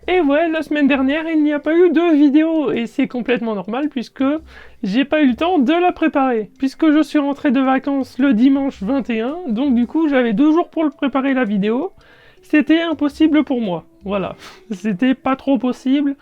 Et ouais, la semaine dernière, il n'y a pas eu de vidéo, et c'est complètement normal puisque j'ai pas eu le temps de la préparer. Puisque je suis rentré de vacances le dimanche 21, donc du coup j'avais 2 jours pour le préparer la vidéo. C'était impossible pour moi, voilà. C'était pas trop possible.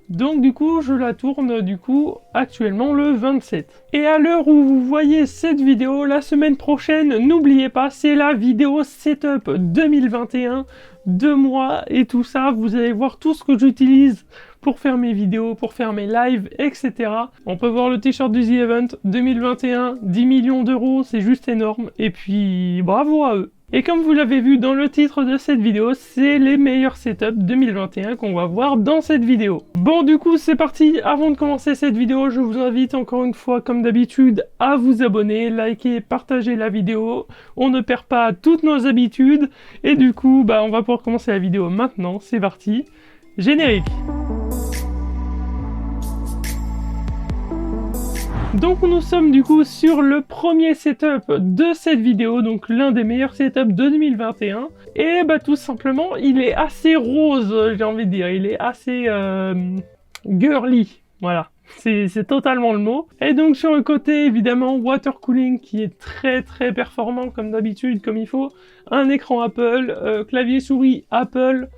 Donc du coup, je la tourne du coup actuellement le 27. Et à l'heure où vous voyez cette vidéo, la semaine prochaine, n'oubliez pas, c'est la vidéo setup 2021, 2 mois et tout ça. Vous allez voir tout ce que j'utilise pour faire mes vidéos, pour faire mes lives, etc. On peut voir le t-shirt du The Event 2021, 10 millions d'euros, c'est juste énorme. Et puis, bravo à eux. Et comme vous l'avez vu dans le titre de cette vidéo, c'est les meilleurs setups 2021 qu'on va voir dans cette vidéo. Bon, du coup, c'est parti. Avant de commencer cette vidéo, je vous invite encore une fois, comme d'habitude, à vous abonner, liker, partager la vidéo. On ne perd pas toutes nos habitudes. Et du coup, bah, on va pouvoir commencer la vidéo maintenant. C'est parti. Générique. Donc nous sommes du coup sur le premier setup de cette vidéo, donc l'un des meilleurs setups de 2021. Et bah tout simplement, il est assez rose, j'ai envie de dire, il est assez girly, voilà. C'est totalement le mot. Et donc sur le côté, évidemment, water cooling qui est très performant comme d'habitude, comme il faut. Un écran Apple, clavier souris Apple.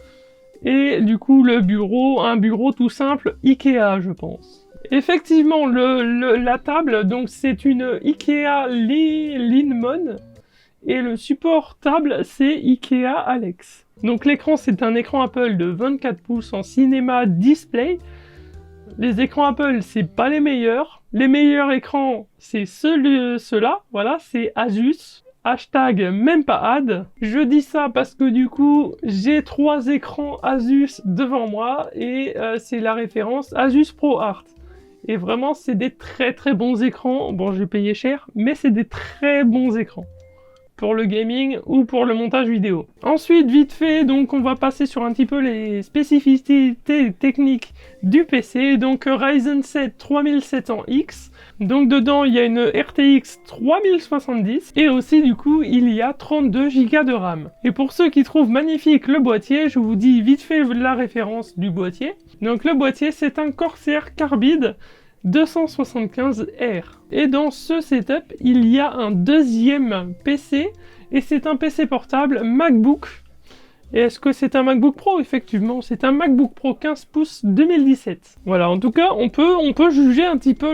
Et du coup le bureau, un bureau tout simple Ikea je pense. Effectivement, la table, donc c'est une Ikea Linmon et le support table c'est Ikea Alex. Donc l'écran c'est un écran Apple de 24 pouces en cinéma display. Les écrans Apple c'est pas les meilleurs. Les meilleurs écrans c'est ceux-là, voilà, c'est Asus. Hashtag même pas ad. Je dis ça parce que du coup, j'ai 3 écrans Asus devant moi et c'est la référence Asus ProArt. Et vraiment, c'est des très bons écrans. Bon, j'ai payé cher, mais c'est des très bons écrans. Pour le gaming ou pour le montage vidéo. Ensuite, vite fait, donc on va passer sur un petit peu les spécificités techniques du PC. Donc Ryzen 7 3700X. Donc dedans, il y a une RTX 3070 et aussi du coup, il y a 32 Go de RAM. Et pour ceux qui trouvent magnifique le boîtier, je vous dis vite fait la référence du boîtier. Donc le boîtier, c'est un Corsair Carbide 275R. Et dans ce setup, il y a un deuxième PC et c'est un PC portable MacBook. Et est-ce que c'est un MacBook Pro? Effectivement, c'est un MacBook Pro 15 pouces 2017. Voilà, en tout cas, on peut juger un petit peu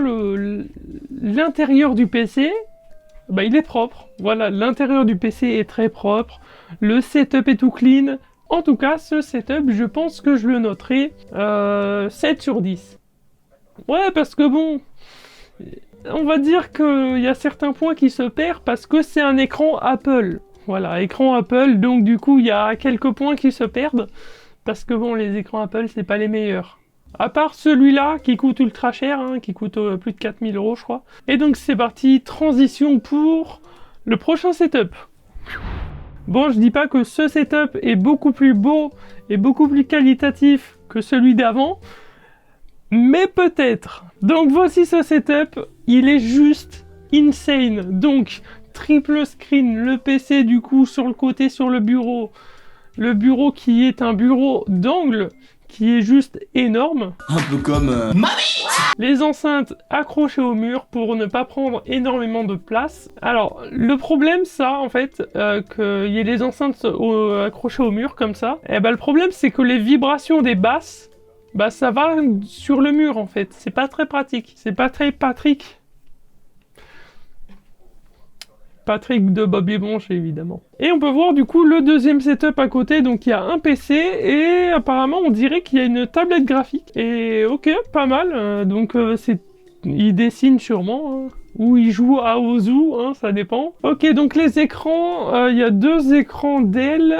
l'intérieur du PC. Bah, il est propre. Voilà, l'intérieur du PC est très propre. Le setup est tout clean. En tout cas, ce setup, je pense que je le noterai 7 sur 10. Ouais, parce que bon, on va dire qu'il y a certains points qui se perdent parce que c'est un écran Apple. Voilà, écran Apple, donc du coup, il y a quelques points qui se perdent parce que bon, les écrans Apple, c'est pas les meilleurs. À part celui-là, qui coûte ultra cher, hein, qui coûte plus de 4000 € je crois. Et donc c'est parti, transition pour le prochain setup. Bon, je dis pas que ce setup est beaucoup plus beau et beaucoup plus qualitatif que celui d'avant, mais peut-être. Donc voici ce setup, il est juste insane. Donc triple screen, le PC du coup sur le côté sur le bureau qui est un bureau d'angle qui est juste énorme. Un peu comme Mamie. Les enceintes accrochées au mur pour ne pas prendre énormément de place. Alors le problème ça en fait, qu'il y ait les enceintes accrochées au mur comme ça, et ben le problème c'est que les vibrations des basses, bah ça va sur le mur en fait, c'est pas très pratique, c'est pas très Patrick de Bob Blanche évidemment. Et on peut voir du coup le deuxième setup à côté, donc il y a un PC et apparemment on dirait qu'il y a une tablette graphique. Et ok, pas mal, donc il dessine sûrement, hein, ou il joue à Ozu, hein, ça dépend. Ok, donc les écrans, il y a 2 écrans Dell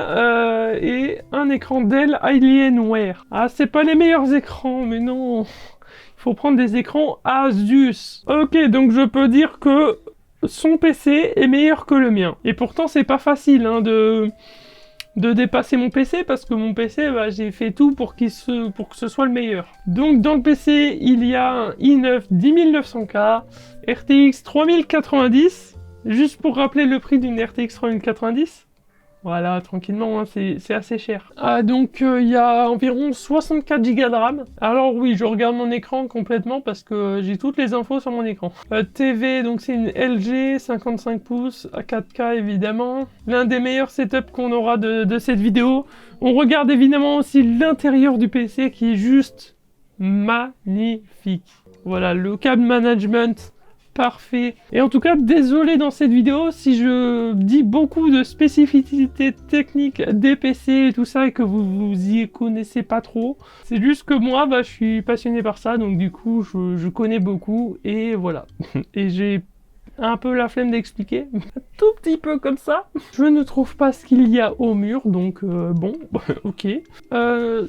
et un écran Dell Alienware. Ah, c'est pas les meilleurs écrans, mais non, il faut prendre des écrans Asus. Ok, donc je peux dire que son PC est meilleur que le mien. Et pourtant, c'est pas facile hein, de dépasser mon PC parce que mon PC, bah, j'ai fait tout pour que ce soit le meilleur. Donc, dans le PC, il y a un i9 10900K, RTX 3090. Juste pour rappeler le prix d'une RTX 3090. Voilà, tranquillement, hein, c'est assez cher. Ah, donc il y a environ 64 Go de RAM. Alors oui, je regarde mon écran complètement parce que j'ai toutes les infos sur mon écran. TV, donc c'est une LG 55 pouces à 4K évidemment. L'un des meilleurs setups qu'on aura de cette vidéo. On regarde évidemment aussi l'intérieur du PC qui est juste magnifique. Voilà, le câble management parfait. Et en tout cas, désolé dans cette vidéo si je dis beaucoup de spécificités techniques des PC et tout ça et que vous y connaissez pas trop. C'est juste que moi, je suis passionné par ça, donc du coup, je connais beaucoup et voilà. Et j'ai un peu la flemme d'expliquer, un tout petit peu comme ça. Je ne trouve pas ce qu'il y a au mur, donc bon, ok.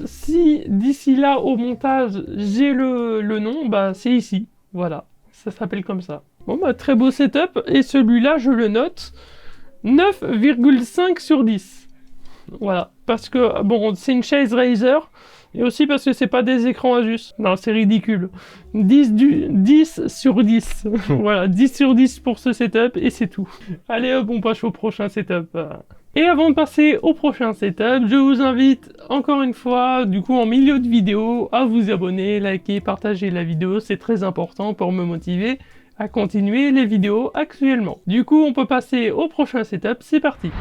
Si d'ici là, au montage, j'ai le nom, c'est ici, voilà. Ça s'appelle comme ça. Bon, très beau setup. Et celui-là, je le note 9,5 sur 10. Voilà. Parce que, bon, c'est une chaise Razer. Et aussi parce que c'est pas des écrans Asus. Non, c'est ridicule. 10 sur 10. Voilà, 10 sur 10 pour ce setup. Et c'est tout. Allez hop, on passe au prochain setup. Et avant de passer au prochain setup, je vous invite encore une fois, du coup en milieu de vidéo, à vous abonner, liker, partager la vidéo, c'est très important pour me motiver à continuer les vidéos actuellement. Du coup, on peut passer au prochain setup, c'est parti.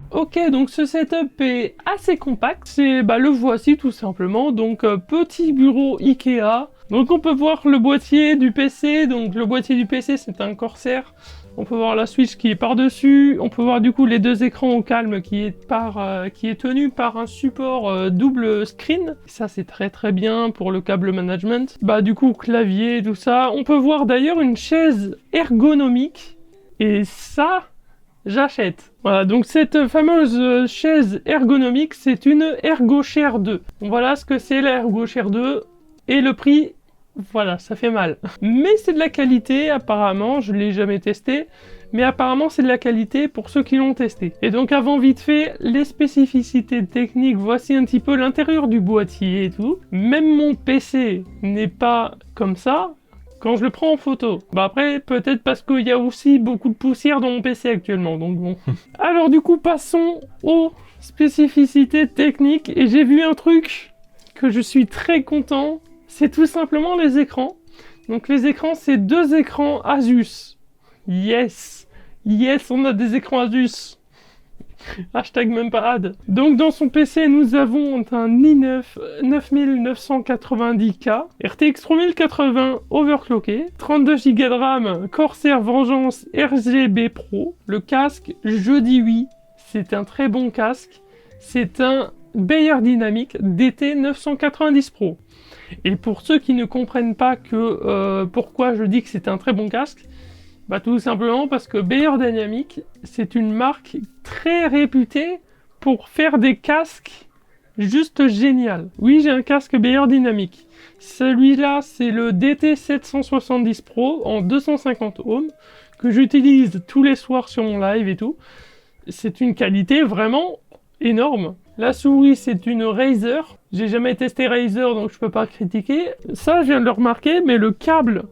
Ok, donc ce setup est assez compact, c'est le voici tout simplement, donc petit bureau Ikea. Donc on peut voir le boîtier du PC, donc le boîtier du PC c'est un Corsair. On peut voir la Switch qui est par-dessus, on peut voir du coup les deux écrans au calme qui est tenu par un support double screen. Ça c'est très bien pour le câble management. Du coup clavier, tout ça. On peut voir d'ailleurs une chaise ergonomique et ça, j'achète. Voilà, donc cette fameuse chaise ergonomique, c'est une ErgoChair 2. Voilà ce que c'est la ErgoChair 2 et le prix. Voilà, ça fait mal. Mais c'est de la qualité, apparemment, je ne l'ai jamais testé, mais apparemment c'est de la qualité pour ceux qui l'ont testé. Et donc avant vite fait, les spécificités techniques, voici un petit peu l'intérieur du boîtier et tout. Même mon PC n'est pas comme ça quand je le prends en photo. Après, peut-être parce qu'il y a aussi beaucoup de poussière dans mon PC actuellement, donc bon. Alors du coup, passons aux spécificités techniques, et j'ai vu un truc que je suis très content. C'est tout simplement les écrans. Donc les écrans, c'est deux écrans Asus. Yes! Yes, on a des écrans Asus. Hashtag même pas ad. Donc dans son PC, nous avons un i9 9990K, RTX 3080 overclocké, 32 Go de RAM, Corsair Vengeance RGB Pro. Le casque, je dis oui, c'est un très bon casque. C'est un Beyer Dynamic DT 990 Pro. Et pour ceux qui ne comprennent pas pourquoi je dis que c'est un très bon casque, tout simplement parce que Beyer Dynamic, c'est une marque très réputée pour faire des casques juste génial. Oui, j'ai un casque Beyer Dynamic. Celui-là, c'est le DT 770 Pro en 250 ohms que j'utilise tous les soirs sur mon live et tout. C'est une qualité vraiment énorme. La souris, c'est une Razer. J'ai jamais testé Razer, donc je peux pas critiquer. Ça, je viens de le remarquer, mais le câble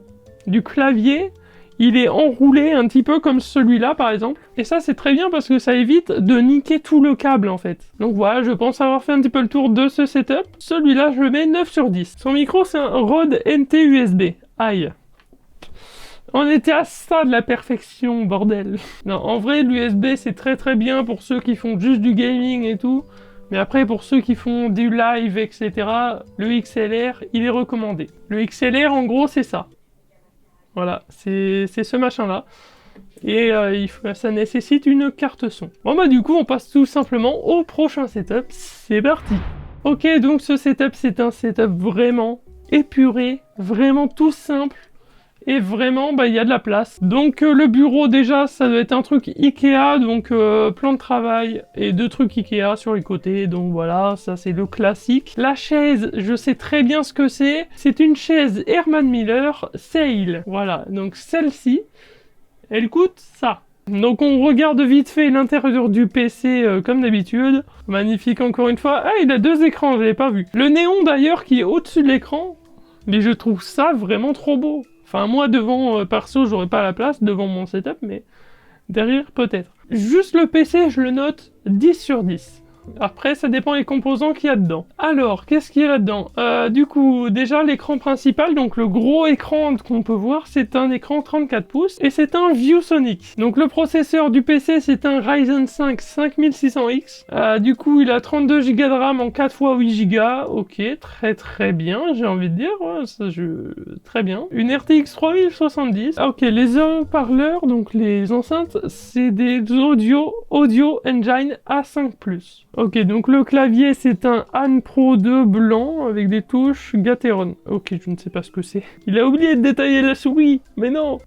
du clavier, il est enroulé un petit peu comme celui-là, par exemple. Et ça, c'est très bien parce que ça évite de niquer tout le câble, en fait. Donc voilà, je pense avoir fait un petit peu le tour de ce setup. Celui-là, je le mets 9 sur 10. Son micro, c'est un Rode NT USB. Aïe. On était à ça de la perfection, bordel. Non, en vrai, l'USB, c'est très bien pour ceux qui font juste du gaming et tout. Mais après, pour ceux qui font du live, etc., le XLR, il est recommandé. Le XLR, en gros, c'est ça. Voilà, c'est ce machin-là. Et ça nécessite une carte son. Bon, du coup, on passe tout simplement au prochain setup. C'est parti. Ok, donc ce setup, c'est un setup vraiment épuré, vraiment tout simple. Et vraiment, il y a de la place. Donc le bureau, déjà, ça doit être un truc Ikea, donc plan de travail et deux trucs Ikea sur les côtés. Donc voilà, ça c'est le classique. La chaise, je sais très bien ce que c'est. C'est une chaise Herman Miller Sail. Voilà, donc celle-ci, elle coûte ça. Donc on regarde vite fait l'intérieur du PC comme d'habitude. Magnifique encore une fois. Ah, il a deux écrans, je l'avais pas vu. Le néon d'ailleurs qui est au-dessus de l'écran, mais je trouve ça vraiment trop beau. Enfin, moi, devant, perso, j'aurais pas la place devant mon setup, mais Derrière, peut-être. Juste le PC, je le note 10 sur 10. Après, ça dépend des composants qu'il y a dedans. Alors, qu'est-ce qu'il y a là-dedans? Du coup, déjà, l'écran principal, donc le gros écran qu'on peut voir, c'est un écran 34 pouces et c'est un ViewSonic. Donc, le processeur du PC, c'est un Ryzen 5 5600X. Du coup, il a 32 Go de RAM en 4 x 8 Go. Ok, très bien, j'ai envie de dire. Ouais, ça, très bien. Une RTX 3070. Ok, les haut-parleurs, donc les enceintes, c'est des Audio Engine A5+. Ok, donc le clavier, c'est un Han Pro 2 blanc avec des touches Gateron. Ok, je ne sais pas ce que c'est. Il a oublié de détailler la souris, mais non.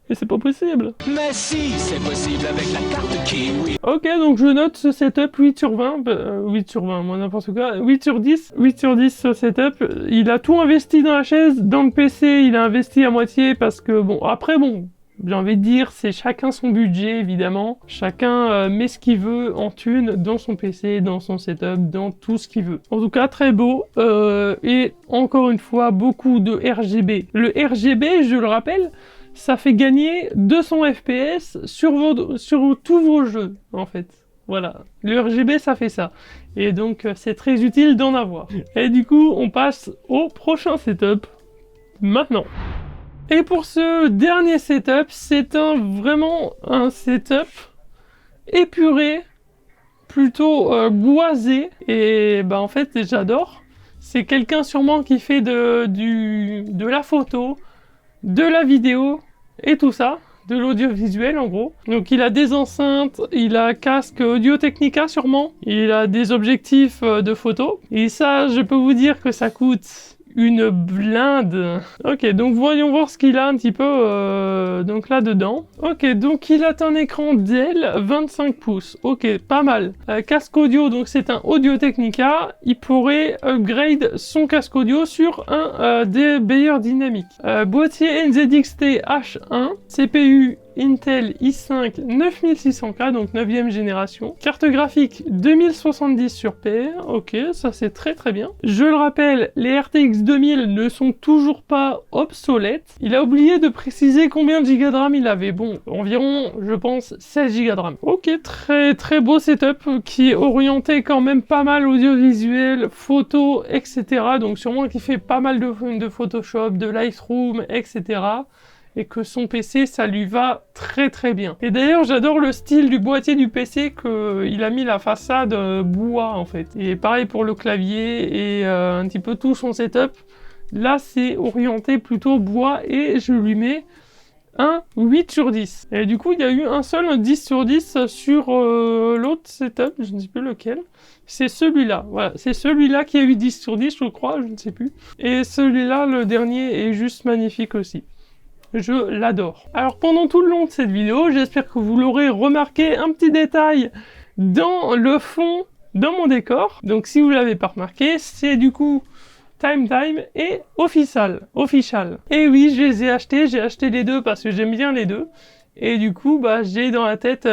Mais c'est pas possible. Mais si, c'est possible avec la carte Kiwi. Ok, donc je note ce setup 8 sur 20. 8 sur 20, moi n'importe quoi. 8 sur 10. 8 sur 10 ce setup. Il a tout investi dans la chaise. Dans le PC, il a investi à moitié parce que, bon, après, bon... J'ai envie de dire, c'est chacun son budget, évidemment. Chacun met ce qu'il veut en thune dans son PC, dans son setup, dans tout ce qu'il veut. En tout cas, très beau. Et encore une fois, beaucoup de RGB. Le RGB, je le rappelle, ça fait gagner 200 FPS sur tous vos jeux, en fait. Voilà. Le RGB, ça fait ça. Et donc, c'est très utile d'en avoir. Et du coup, on passe au prochain setup. Maintenant. Et pour ce dernier setup, c'est vraiment un setup épuré, plutôt boisé, et bah en fait j'adore. C'est quelqu'un sûrement qui fait de la photo, de la vidéo et tout ça, de l'audiovisuel en gros. Donc il a des enceintes, il a un casque Audio-Technica sûrement, il a des objectifs de photo, et ça je peux vous dire que ça coûte... une blinde. Ok, donc voyons voir ce qu'il a un petit peu donc là-dedans. Ok, donc il a un écran Dell 25 pouces. Ok, pas mal. Casque audio, donc c'est un Audio-Technica. Il pourrait upgrade son casque audio sur un des meilleurs dynamiques. Boîtier NZXT H1, CPU Intel i5 9600K, donc 9e génération. Carte graphique 2070 sur PR, ok, ça c'est très bien. Je le rappelle, les RTX 2000 ne sont toujours pas obsolètes. Il a oublié de préciser combien de gigas de RAM il avait. Bon, environ, je pense, 16 gigas de RAM. Ok, très beau setup qui est orienté quand même pas mal audiovisuel, photo, etc. Donc sûrement qui fait pas mal de Photoshop, de Lightroom, etc. Et que son PC, ça lui va très bien. Et d'ailleurs, j'adore le style du boîtier du PC, qu'il a mis la façade bois, en fait. Et pareil pour le clavier et un petit peu tout son setup. Là, c'est orienté plutôt bois et je lui mets un 8 sur 10. Et du coup, il y a eu un seul 10 sur 10 sur l'autre setup, je ne sais plus lequel. C'est celui-là, voilà. C'est celui-là qui a eu 10 sur 10, je crois, je ne sais plus. Et celui-là, le dernier, est juste magnifique aussi. Je l'adore. Alors pendant tout le long de cette vidéo, j'espère que vous l'aurez remarqué, un petit détail dans le fond, dans mon décor. Donc si vous l'avez pas remarqué, c'est du coup Time et Official. Et oui, je les ai achetés, j'ai acheté les deux parce que j'aime bien les deux. Et du coup, bah j'ai dans la tête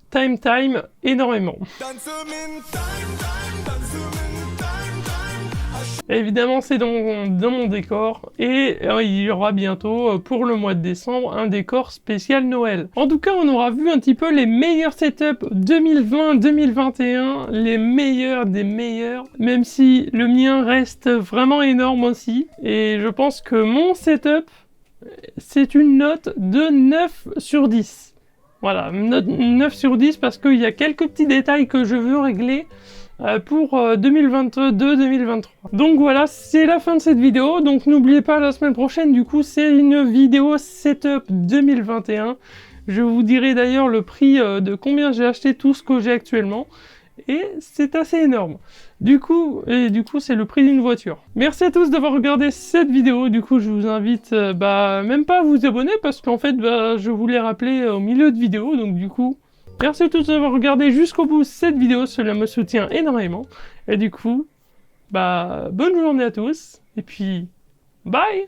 Time énormément. Évidemment, c'est dans mon décor et il y aura bientôt, pour le mois de décembre, un décor spécial Noël. En tout cas, on aura vu un petit peu les meilleurs setups 2020-2021, les meilleurs des meilleurs, même si le mien reste vraiment énorme aussi. Et je pense que mon setup, c'est une note de 9 sur 10. Voilà, 9 sur 10 parce qu'il y a quelques petits détails que je veux régler pour 2022-2023. Donc voilà, c'est la fin de cette vidéo. Donc n'oubliez pas, la semaine prochaine, du coup, c'est une vidéo setup 2021. Je vous dirai d'ailleurs le prix de combien j'ai acheté tout ce que j'ai actuellement. Et c'est assez énorme. Du coup, c'est le prix d'une voiture. Merci à tous d'avoir regardé cette vidéo. Du coup, je vous invite, même pas à vous abonner parce qu'en fait, je vous l'ai rappelé au milieu de vidéo. Donc du coup, merci à tous d'avoir regardé jusqu'au bout cette vidéo, cela me soutient énormément. Et du coup, bonne journée à tous, et puis, bye!